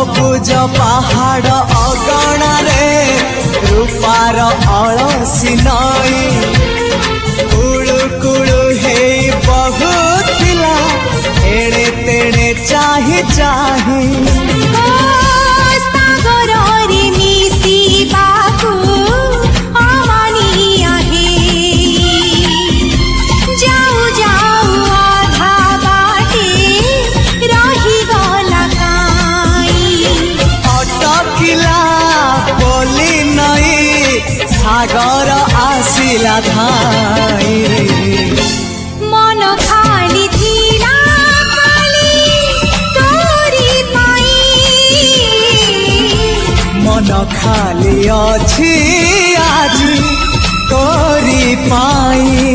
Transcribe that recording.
सबुज पहाड़ अगणारे रूपार अलसी नई कुळु कुळु हे बहुथिला एड़े तेड़े चाही चाही सागर आसिला धाई मन खाली थिला खाली तोरी पाई मन खाली अछि आज तोरी पाई।